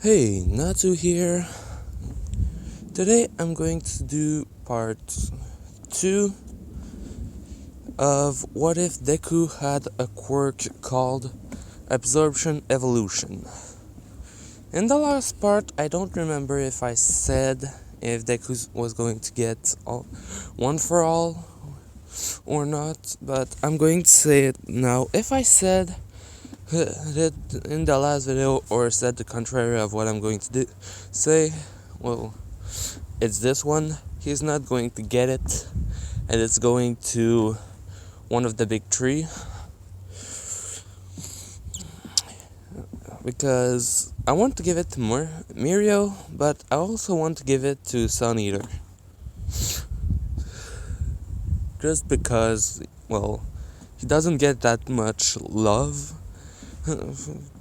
Hey, Natsu here. Today I'm going to do part 2 of what if Deku had a quirk called absorption evolution. In the last part, I don't remember if I said if Deku was going to get one for all or not, but I'm going to say it now. If I said it in the last video or said the contrary of what I'm going to say, well, it's this one. He's not going to get it, and it's going to one of the big three, because I want to give it to Mirio, but I also want to give it to Sun Eater, just because, well, he doesn't get that much love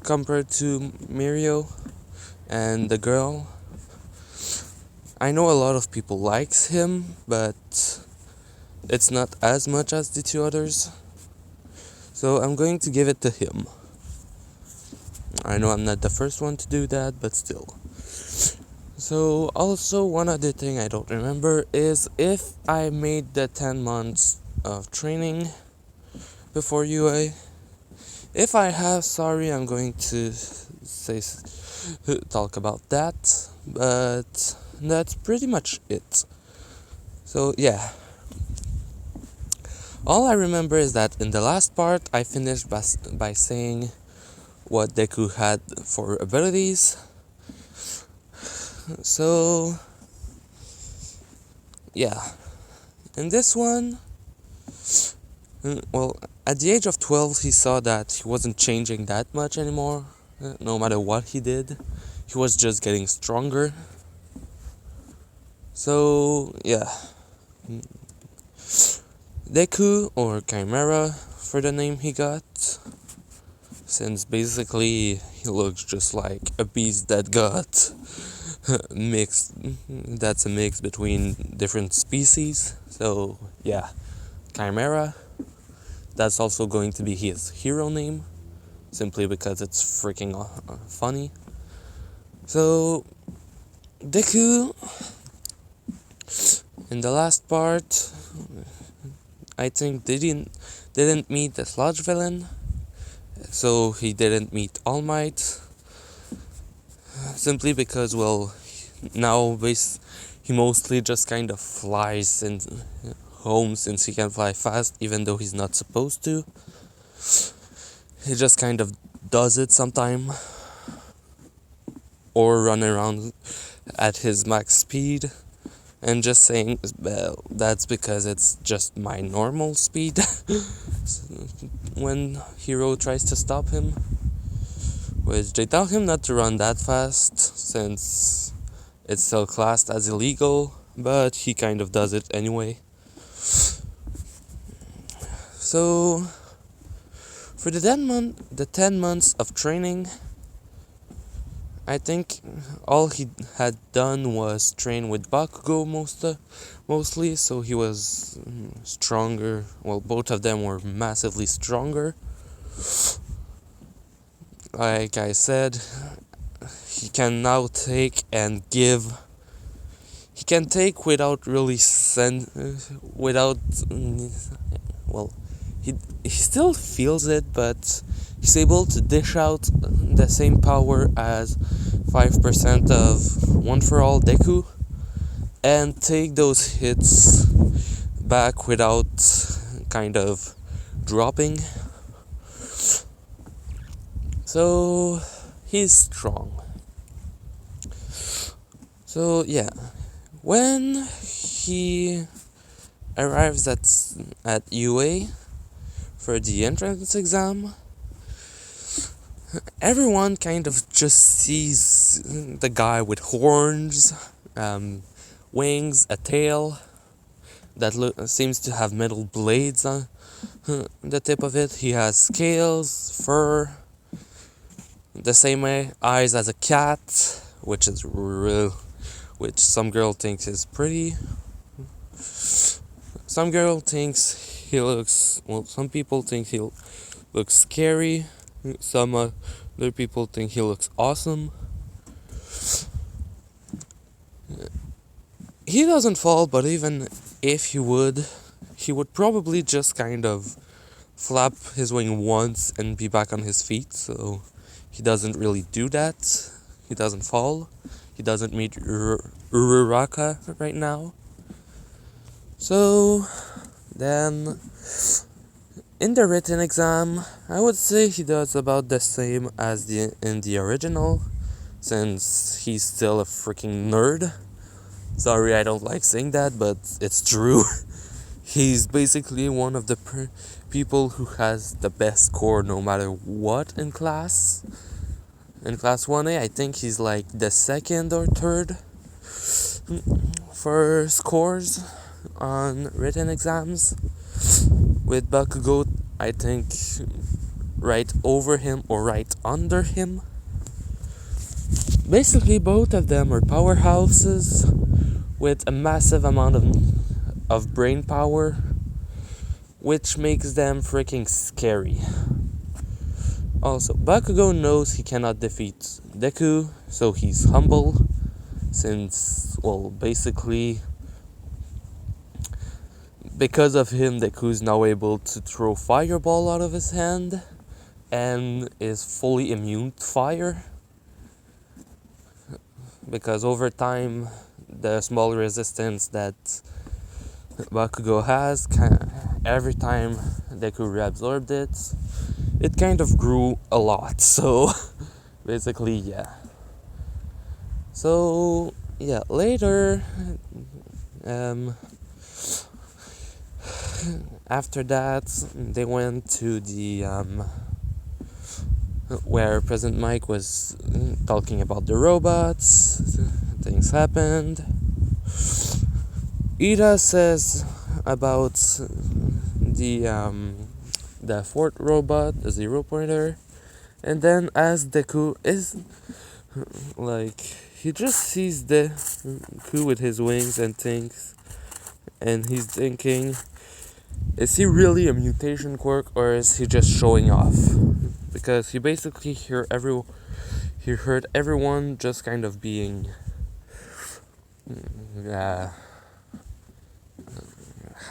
compared to Mirio and the girl. I know a lot of people likes him, but it's not as much as the two others, so I'm going to give it to him. I know I'm not the first one to do that, but still. So, also, one other thing I don't remember is if I made the 10 months of training before UA. If I have, sorry, I'm going to talk about that, but that's pretty much it. So, yeah. All I remember is that in the last part, I finished by saying what Deku had for abilities. So, yeah. In this one, well, at the age of 12, he saw that he wasn't changing that much anymore. No matter what he did, he was just getting stronger. So, yeah. Deku, or Chimera for the name he got, since basically he looks just like a beast that got mixed. That's a mix between different species. So, yeah, Chimera. That's also going to be his hero name, simply because it's freaking funny. So, Deku, in the last part, I think didn't meet the sludge villain, so he didn't meet All Might, simply because, well, now he mostly just kind of flies home since he can fly fast, even though he's not supposed to. He just kind of does it sometime, or run around at his max speed, and just saying, well, that's because it's just my normal speed when Hero tries to stop him, which they tell him not to run that fast since it's still classed as illegal, but he kind of does it anyway. So, for the 10 months of training, I think all he had done was train with Bakugo mostly, so he was stronger. Well, both of them were massively stronger. Like I said, he can now take and give. He can take without really well, he still feels it, but he's able to dish out the same power as 5% of One for All Deku and take those hits back without kind of dropping. So he's strong. So yeah, when he arrives at UA for the entrance exam, everyone kind of just sees the guy with horns, wings, a tail that seems to have metal blades on the tip of it. He has scales, fur, the same eyes as a cat, which some girl thinks is pretty. Some girl thinks he looks, well, some people think he looks scary. Some other people think he looks awesome. he doesn't fall, but even if he would probably just kind of flap his wing once and be back on his feet, so he doesn't really do that. He doesn't fall. He doesn't meet Uraraka right now. So, then, in the written exam, I would say he does about the same as in the original, since he's still a freaking nerd. Sorry, I don't like saying that, but it's true. He's basically one of the people who has the best score no matter what in class. In class 1A, I think he's like the second or third for scores on written exams. With Bakugo, I think right over him or right under him. Basically, both of them are powerhouses with a massive amount of brain power, which makes them freaking scary. Also, Bakugo knows he cannot defeat Deku, so he's humble, since, well, basically, because of him, Deku's now able to throw Fireball out of his hand, and is fully immune to fire, because over time, the small resistance that Bakugo has, every time Deku reabsorbed it, it kind of grew a lot, so basically, yeah. So, yeah, later, after that, they went to the, where President Mike was talking about the robots, things happened. Ida says about the fourth robot, the 0-pointer, and then as Deku is like, he just sees Deku with his wings and things, and he's thinking, is he really a mutation quirk or is he just showing off? Because he basically heard everyone just kind of being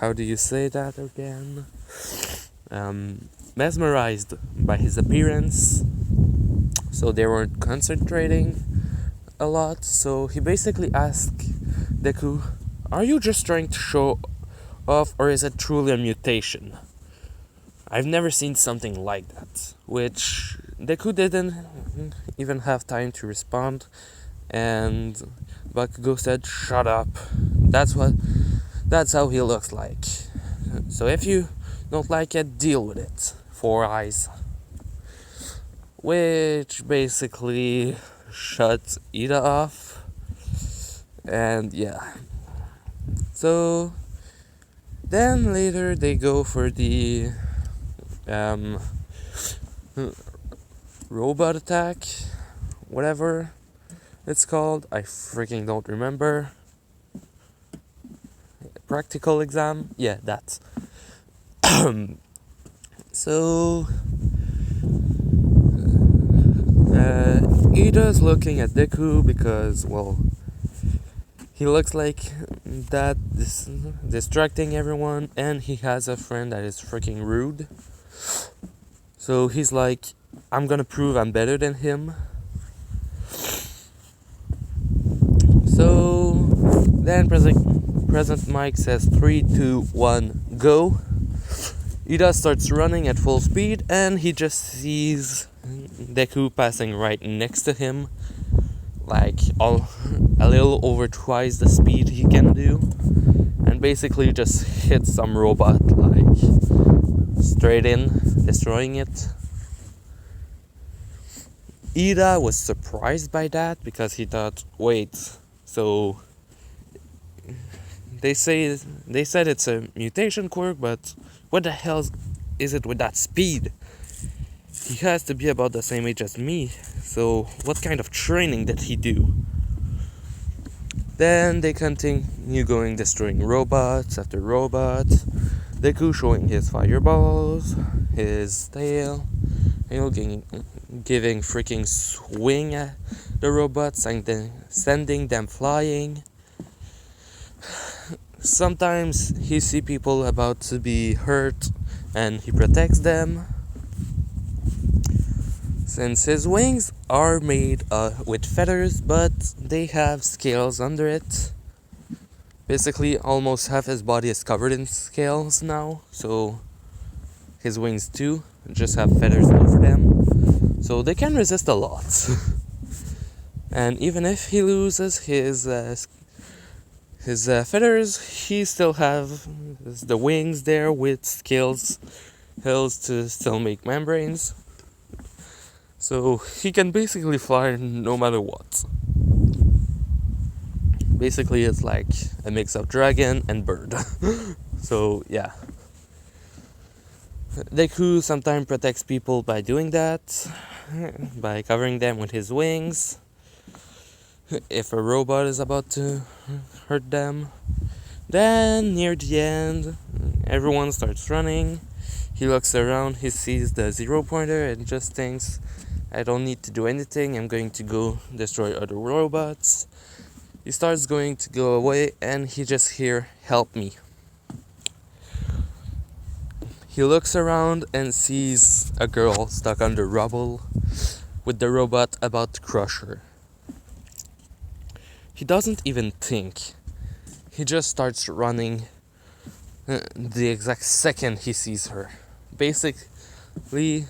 how do you say that again? Mesmerized by his appearance, so they weren't concentrating a lot. So he basically asked Deku, are you just trying to show off or is it truly a mutation? I've never seen something like that. Which Deku didn't even have time to respond, and Bakugo said, shut up. That's how he looks like. So if you don't like it, deal with it. 4 eyes. Which basically shut Ida off. And yeah. So then later they go for the robot attack, whatever it's called. I freaking don't remember. Practical exam? Yeah, that. So Ida's looking at Deku because, well, he looks like that distracting everyone, and he has a friend that is freaking rude. So he's like, I'm gonna prove I'm better than him. So then President Mike says 3, 2, 1, go. Ida starts running at full speed, and he just sees Deku passing right next to him, like a little over twice the speed he can do, and basically just hits some robot, like straight in, destroying it. Ida was surprised by that because he thought, wait, so they said it's a mutation quirk, but what the hell is it with that speed? He has to be about the same age as me, so what kind of training did he do? Then they continue going, destroying robots after robots. Deku showing his fireballs, his tail, giving freaking swing at the robots and then sending them flying. Sometimes he see people about to be hurt and he protects them. Since his wings are made with feathers, but they have scales under it. Basically, almost half his body is covered in scales now, so his wings too just have feathers over them, so they can resist a lot. And even if he loses his feathers, he still have the wings there with scales hills to still make membranes. So he can basically fly no matter what. Basically, it's like a mix of dragon and bird. So yeah. Deku sometimes protects people by doing that, by covering them with his wings. If a robot is about to hurt them. Then, near the end, everyone starts running. He looks around, he sees the 0-pointer and just thinks, I don't need to do anything, I'm going to go destroy other robots. He starts going to go away and he just hears, help me. He looks around and sees a girl stuck under rubble with the robot about to crush her. He doesn't even think. He just starts running the exact second he sees her. Basically,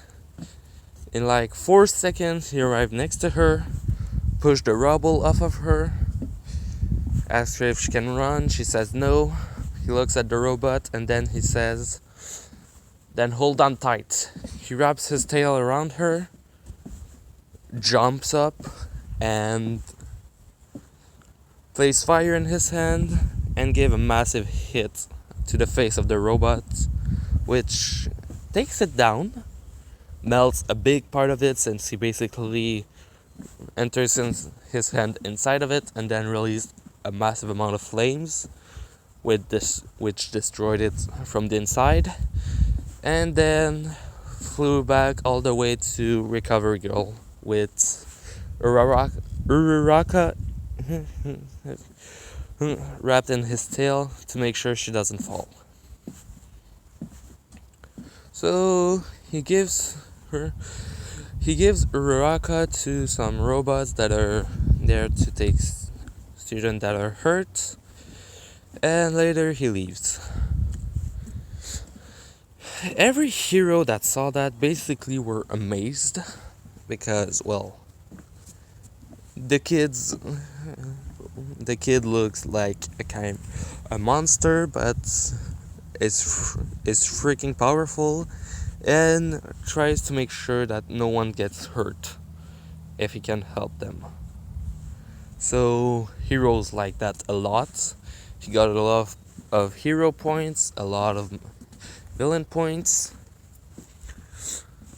in like 4 seconds, he arrived next to her, pushed the rubble off of her, asked her if she can run. She says no. He looks at the robot and then he says, then hold on tight. He wraps his tail around her, jumps up, and places fire in his hand and gave a massive hit to the face of the robot, which takes it down, melts a big part of it since he basically enters his hand inside of it and then released a massive amount of flames which destroyed it from the inside, and then flew back all the way to Recovery Girl with Uraraka wrapped in his tail to make sure she doesn't fall. So he gives Uraraka to some robots that are there to take students that are hurt, and later he leaves. Every hero that saw that basically were amazed because, well, the kid looks like a monster, but is freaking powerful and tries to make sure that no one gets hurt if he can help them. So heroes like that a lot. He got a lot of hero points, a lot of villain points.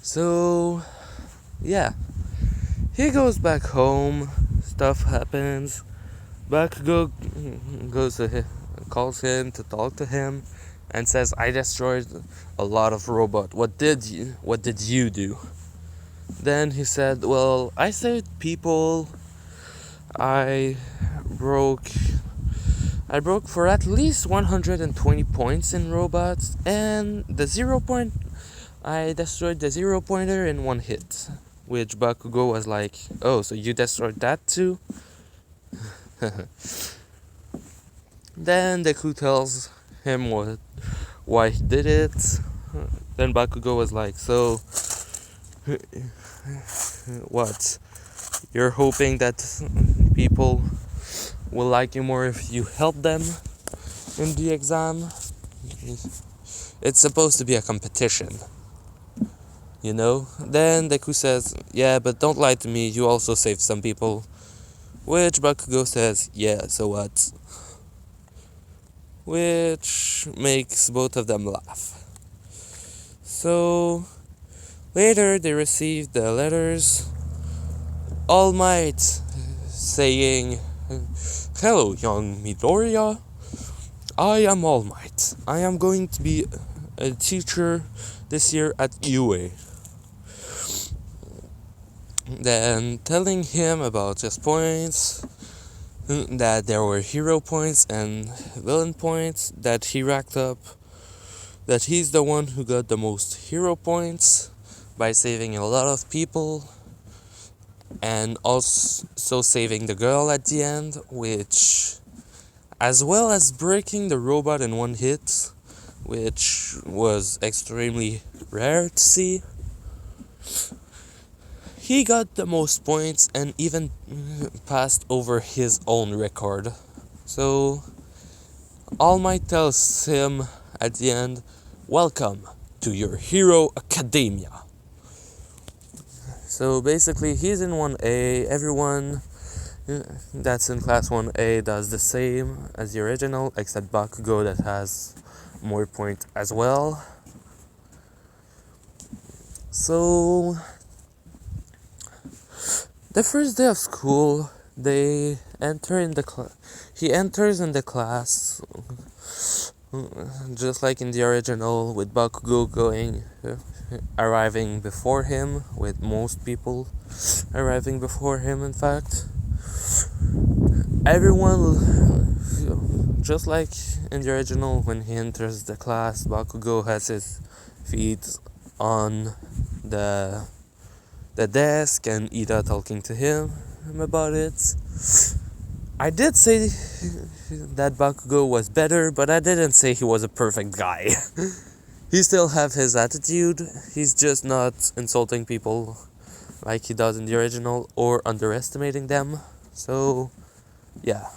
So yeah, he goes back home. Stuff happens. Bakugo calls him to talk to him and says, I destroyed a lot of robots. What did you do? Then he said, well, I saved people. I broke for at least 120 points in robots, and I destroyed the 0-pointer in one hit. Which Bakugo was like, oh, so you destroyed that too? Then Deku tells him why he did it. Then Bakugo was like, so what? You're hoping that people will like you more if you help them in the exam? It's supposed to be a competition, you know? Then Deku says, yeah, but don't lie to me, you also saved some people. Which Bakugo says, yeah, so what? Which makes both of them laugh. So later they received the letters. All Might saying, hello, young Midoriya. I am All Might. I am going to be a teacher this year at UA. Then telling him about his points, that there were hero points and villain points that he racked up, that he's the one who got the most hero points by saving a lot of people and also saving the girl at the end, which, as well as breaking the robot in one hit, which was extremely rare to see. He got the most points and even passed over his own record. So All Might tells him at the end, "Welcome to your Hero Academia." So basically he's in 1A, everyone that's in class 1A does the same as the original, except Bakugo that has more points as well. So the first day of school, he enters in the class, just like in the original, with Bakugo arriving before him, with most people arriving before him, in fact. Everyone, just like in the original, when he enters the class, Bakugo has his feet on the desk and Ida talking to him about it. I did say that Bakugo was better, but I didn't say he was a perfect guy. He still have his attitude, he's just not insulting people like he does in the original or underestimating them. So, yeah.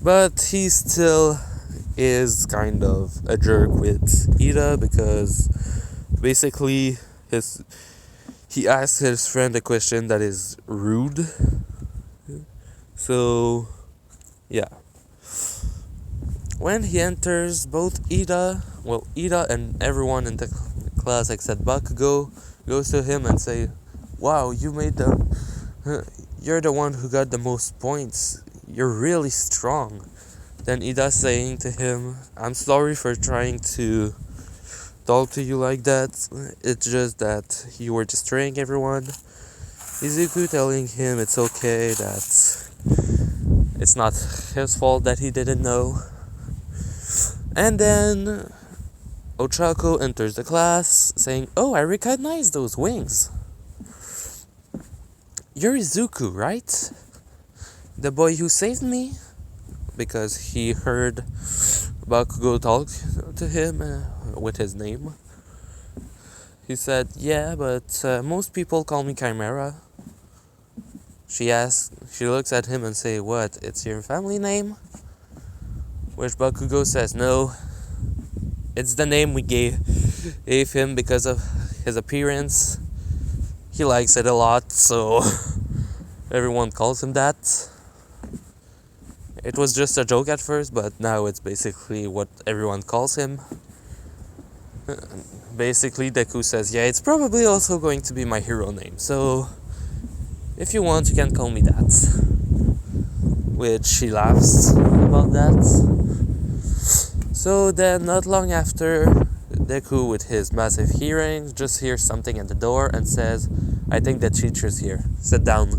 But he still is kind of a jerk with Ida because basically he asks his friend a question that is rude. So, yeah. When he enters, both Ida and everyone in the class except Bakugo goes to him and say, "Wow, you're the one who got the most points. You're really strong." Then Ida saying to him, "I'm sorry for trying to talk to you like that. It's just that you were destroying everyone." Izuku telling him it's okay, that it's not his fault that he didn't know. And then Ochako enters the class saying, "Oh, I recognize those wings. You're Izuku, right? The boy who saved me?" Because he heard Bakugo talk to him with his name. He said, "Yeah, but most people call me Chimera." She looks at him and say, "What, it's your family name?" Which Bakugo says, "No, it's the name we gave him because of his appearance. He likes it a lot, so everyone calls him that. It was just a joke at first, but now it's basically what everyone calls him." Basically, Deku says, "Yeah, it's probably also going to be my hero name, so if you want, you can call me that." Which she laughs about that. So then, not long after, Deku, with his massive hearing, just hears something at the door and says, "I think the teacher's here. Sit down."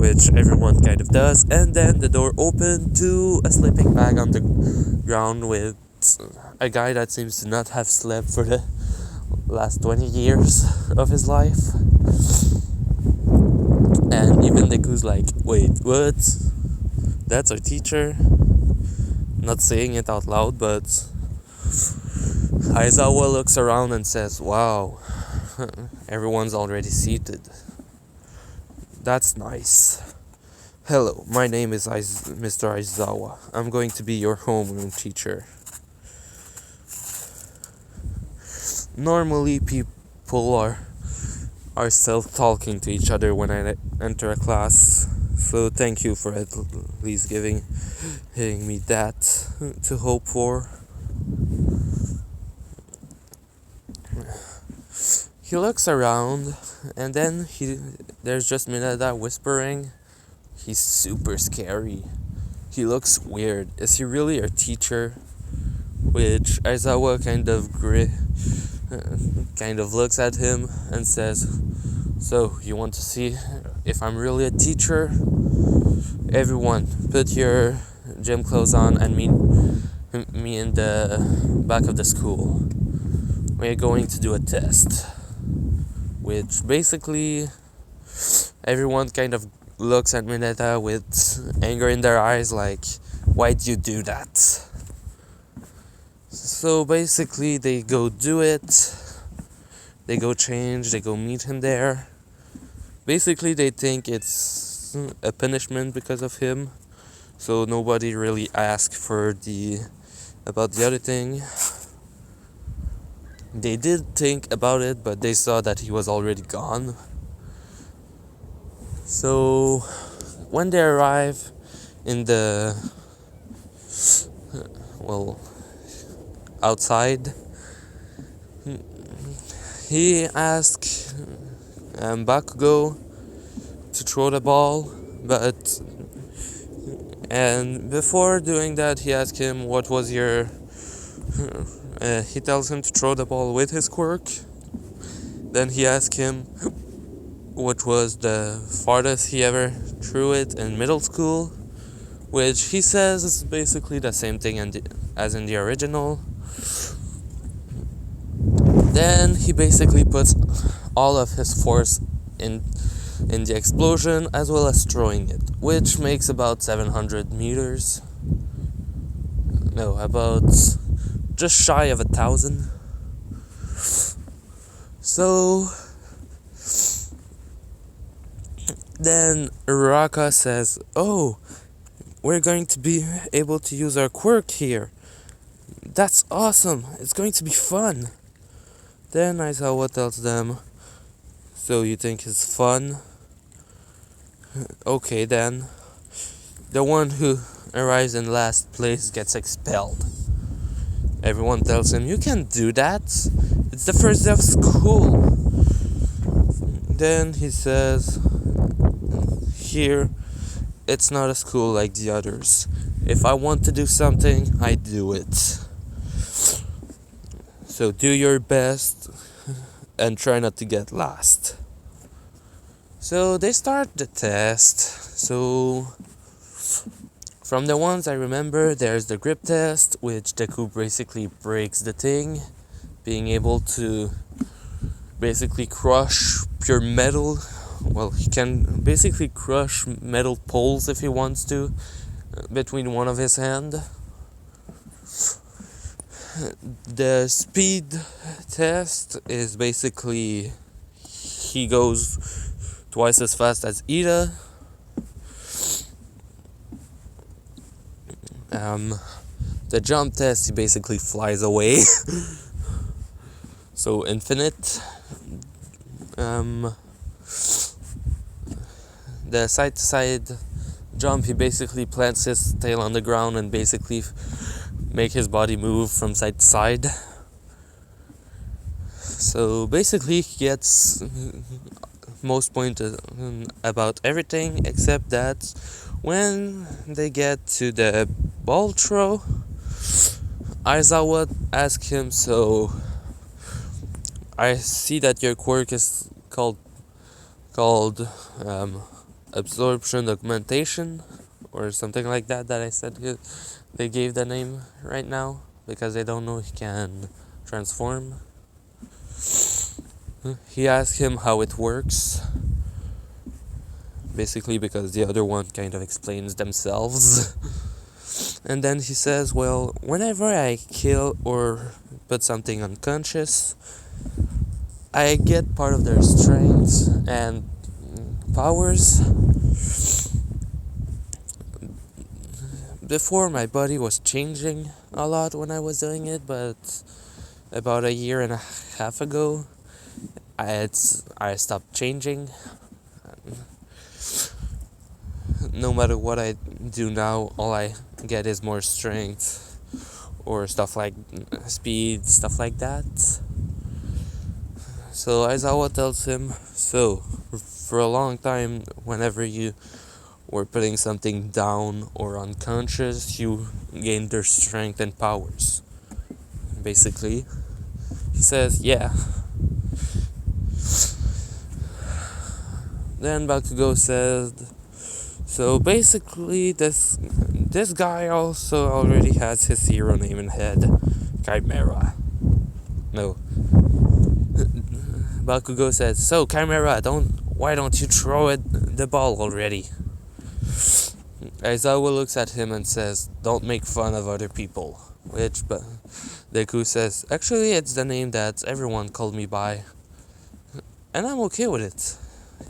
Which everyone kind of does, and then the door opened to a sleeping bag on the ground with a guy that seems to not have slept for the last 20 years of his life. And even Deku's like, "Wait, what? That's our teacher?" Not saying it out loud, but Aizawa looks around and says, "Wow, everyone's already seated. That's nice. Hello, my name is Mr. Aizawa. I'm going to be your homeroom teacher." Normally, people are still talking to each other when I enter a class, so thank you for at least giving me that to hope for. He looks around, and then there's just Minada whispering, "He's super scary. He looks weird. Is he really our teacher?" Which Aizawa kind of looks at him and says, So, you want to see if I'm really a teacher? Everyone, put your gym clothes on and meet me in the back of the school. We're going to do a test. Which basically, everyone kind of looks at Mineta with anger in their eyes, like, why'd you do that? So basically, they go do it. They go change, they go meet him there. Basically, they think it's a punishment because of him. So nobody really asked about the other thing. They did think about it, but they saw that he was already gone. So when they arrive in the outside, he asked Bakugo to throw the ball, and before doing that, he asked him what was your. He tells him to throw the ball with his quirk. Then he asks him what was the farthest he ever threw it in middle school, which he says is basically the same thing as in the original. Then he basically puts all of his force in the explosion as well as throwing it, which makes about 700 meters. No, about just shy of 1,000. So then Uraraka says, "Oh, we're going to be able to use our quirk here. That's awesome. It's going to be fun." Then Aizawa tells them, "So you think it's fun? Okay then. The one who arrives in last place gets expelled." Everyone tells him, "You can't do that. It's the first day of school." Then he says, "Here, it's not a school like the others. If I want to do something, I do it. So do your best and try not to get lost." So they start the test. So from the ones I remember, there's the grip test, which Deku basically breaks the thing, being able to basically crush pure metal. Well, he can basically crush metal poles if he wants to, between one of his hand. The speed test is basically he goes twice as fast as Ida. The jump test, he basically flies away. So infinite. The side to side jump, he basically plants his tail on the ground and basically make his body move from side to side. So basically he gets most points about everything, except that when they get to the ball throw, Aizawa asks him, "So I see that your quirk is called absorption augmentation," or something like that I said they gave the name right now, because they don't know he can transform. He asks him how it works, basically because the other one kind of explains themselves. And then he says, "Well, whenever I kill or put something unconscious, I get part of their strength and powers. Before, my body was changing a lot when I was doing it, but about 1.5 years ago, I stopped changing. No matter what I do now, all I get is more strength or stuff like speed, stuff like that." So Aizawa tells him, "So for a long time, whenever you were putting something down or unconscious, you gained their strength and powers." Basically, he says, "Yeah." Then Bakugo said, so basically this guy also already has his hero name in head, Chimera. No. Bakugo said, so Chimera, why don't you throw the ball already? Aizawa looks at him and says, don't make fun of other people. Which Deku says, actually it's the name that everyone called me by. And I'm okay with it.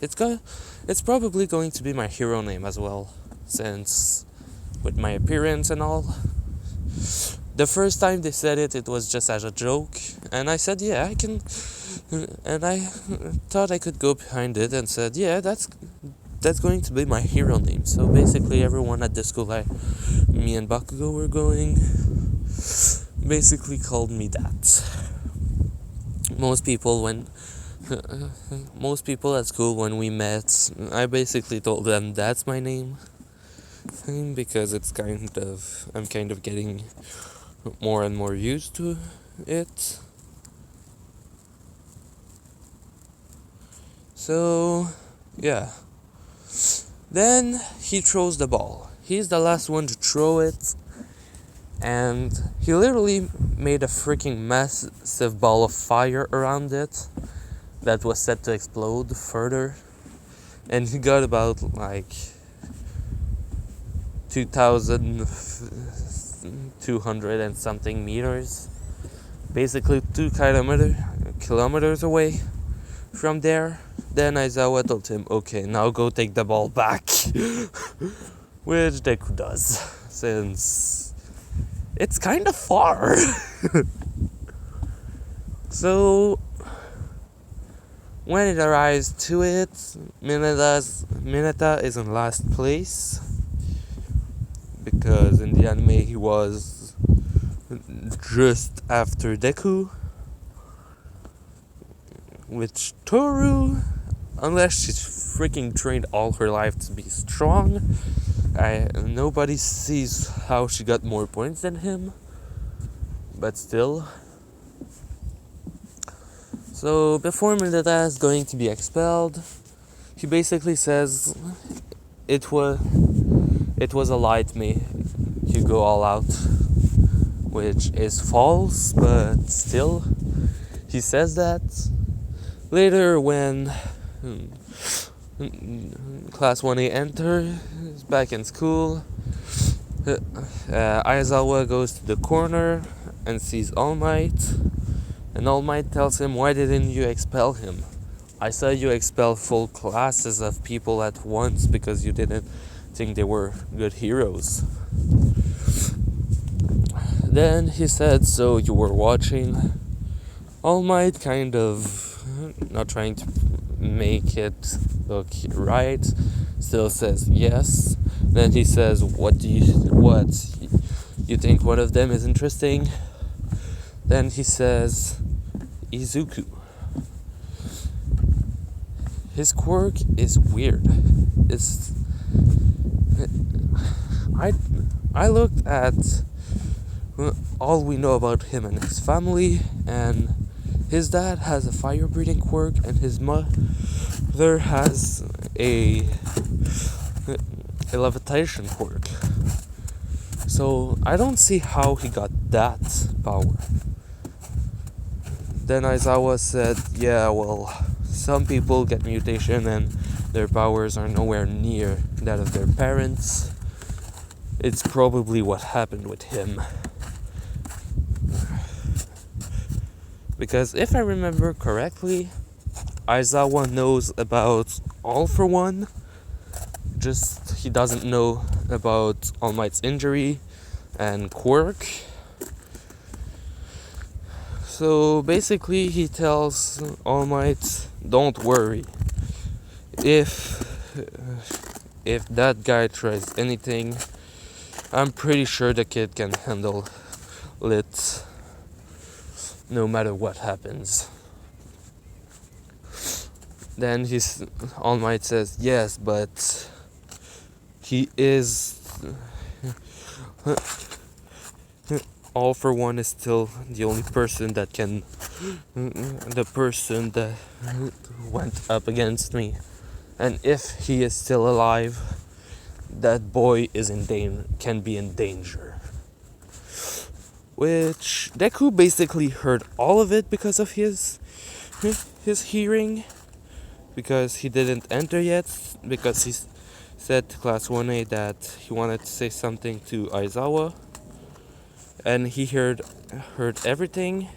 It's probably going to be my hero name as well, since with my appearance and all. The first time they said it was just as a joke, and I said, yeah, I can, and I thought I could go behind it and said, yeah, that's going to be my hero name. So basically everyone at the school me and Bakugo were going basically called me that. Most people at school when we met, I basically told them that's my name, because I'm kind of getting more and more used to it. So yeah, then he throws the ball. He's the last one to throw it, and he literally made a freaking massive ball of fire around it that was set to explode further, and he got about like 2,200 and something meters, basically 2 kilometers away from there. Then Aizawa told him, okay, now go take the ball back, which Deku does, since it's kind of far. So when it arrives to it, Mineta is in last place, because in the anime he was just after Deku, which Toru, unless she's freaking trained all her life to be strong, nobody sees how she got more points than him, but still. So before Mineta is going to be expelled, he basically says it was a lie to me, you go all out, which is false, but still, he says that. Later, when Class 1A enters back in school, Aizawa goes to the corner and sees All Might, and All Might tells him, why didn't you expel him? I saw you expel full classes of people at once because you didn't think they were good heroes. Then he said, so you were watching? All Might, kind of not trying to make it look right, still says yes. Then he says, what you think one of them is interesting? Then he says Izuku. His quirk is weird. I looked at all we know about him and his family, and his dad has a fire-breathing quirk, and his mother has a levitation quirk. So I don't see how he got that power. Then Aizawa said, yeah, well, some people get mutation and their powers are nowhere near that of their parents. It's probably what happened with him. Because if I remember correctly, Aizawa knows about All for One, just he doesn't know about All Might's injury and Quirk. So basically he tells All Might, don't worry, if that guy tries anything, I'm pretty sure the kid can handle it no matter what happens. Then All Might says, yes, but he is All for One is still the only person that the person that went up against me and if he is still alive, that boy can be in danger. Which Deku basically heard all of it because of his hearing, because he didn't enter yet, because he said to Class 1A that he wanted to say something to Aizawa, and he heard everything.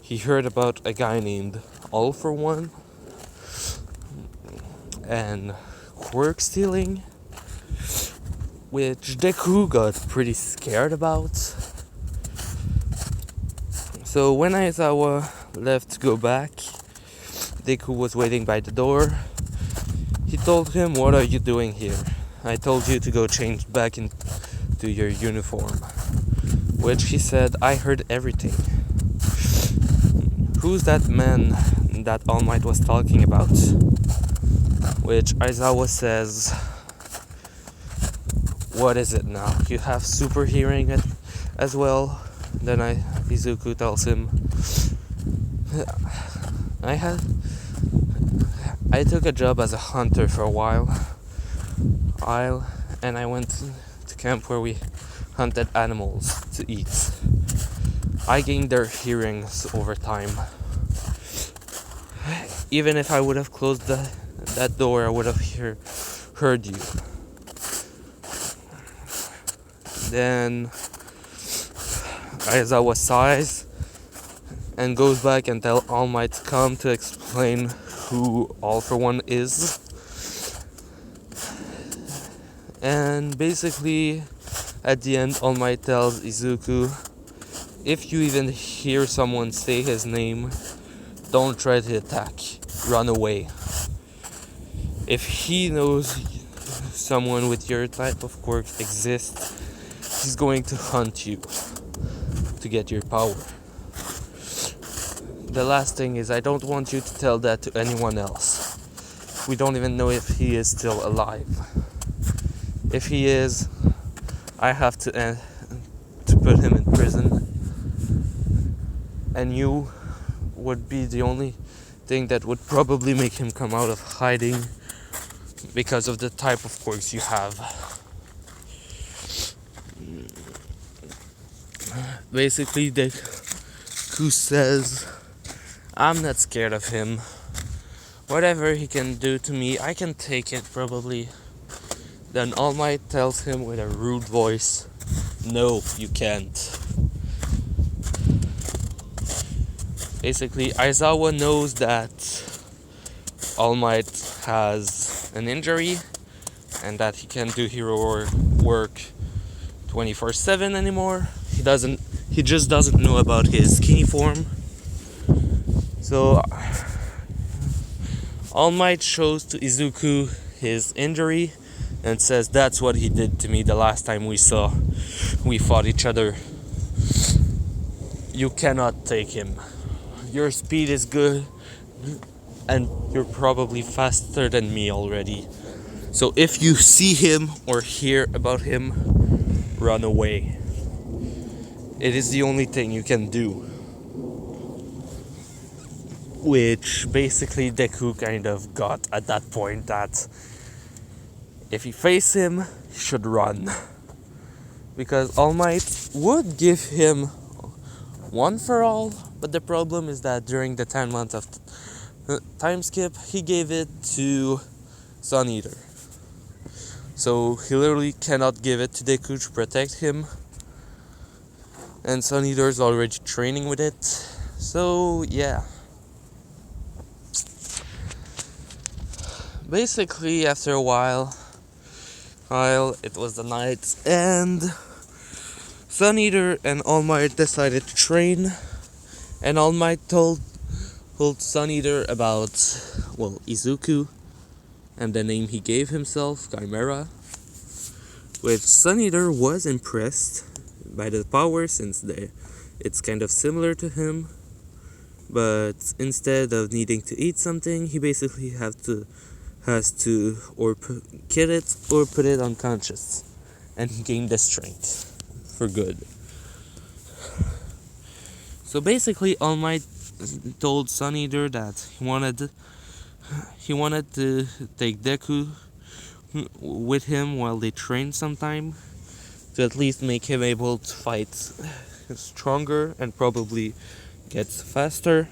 He heard about a guy named All for One and Quirk stealing, which Deku got pretty scared about. So when Aizawa left to go back, Deku was waiting by the door. He told him, "What are you doing here? I told you to go change back into your uniform." Which he said, "I heard everything." Who's that man that All Might was talking about? Which Aizawa says, "What is it now? You have super hearing as well?" Then Izuku tells him, I took a job as a hunter for a while, and I went to camp where we hunted animals to eat. I gained their hearings over time. Even if I would have closed that door, I would have heard you." Then Aizawa sighs and goes back and tells All Might to come to explain who All for One is. And basically, at the end, All Might tells Izuku, "If you even hear someone say his name, don't try to attack. Run away. If he knows someone with your type of quirk exists, he's going to hunt you to get your power. The last thing is, I don't want you to tell that to anyone else. We don't even know if he is still alive. If he is, I have to put him in prison. And you would be the only thing that would probably make him come out of hiding because of the type of quirks you have." Basically, Deku says, "I'm not scared of him. Whatever he can do to me, I can take it probably." Then All Might tells him with a rude voice, "No, you can't." Basically, Aizawa knows that All Might has an injury and that he can't do hero work 24/7 anymore. He just doesn't know about his skinny form. So All Might shows to Izuku his injury and says, "That's what he did to me the last time we fought each other. You cannot take him. Your speed is good, and you're probably faster than me already. So if you see him or hear about him, run away. It is the only thing you can do." Which basically Deku kind of got at that point, that if he faces him, he should run. Because All Might would give him one for all, but the problem is that during the 10 months of time skip, he gave it to Sun Eater. So he literally cannot give it to Deku to protect him. And Sun Eater is already training with it. So yeah. Basically, after a while, it was the night, and Sun Eater and All Might decided to train, and All Might told Sun Eater about, Izuku, and the name he gave himself, Chimera, which Sun Eater was impressed by the power, since it's kind of similar to him, but instead of needing to eat something, he basically has to kill it or put it unconscious, and he gained the strength for good. So basically, All Might told Sun Eater that he wanted He wanted to take Deku with him while they train sometime, to at least make him able to fight stronger and probably get faster,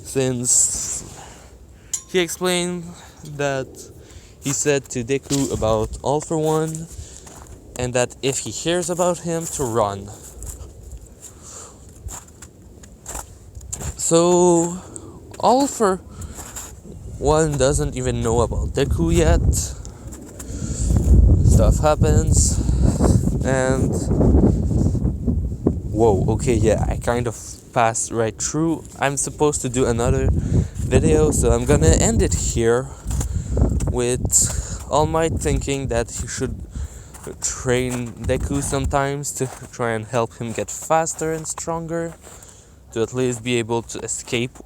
since he explained that he said to Deku about All for One, and that if he hears about him, to run. So All for One doesn't even know about Deku yet. Stuff happens, and whoa, okay, yeah, I kind of passed right through. I'm supposed to do another video, so I'm gonna end it here with All Might thinking that he should train Deku sometimes to try and help him get faster and stronger, to at least be able to escape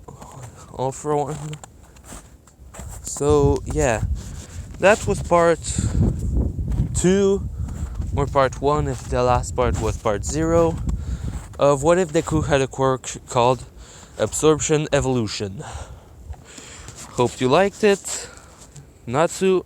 All for One. So yeah, that was part 2, or part 1 if the last part was part 0, of What If Deku Had a Quirk called Absorption Evolution. Hope you liked it. Natsu.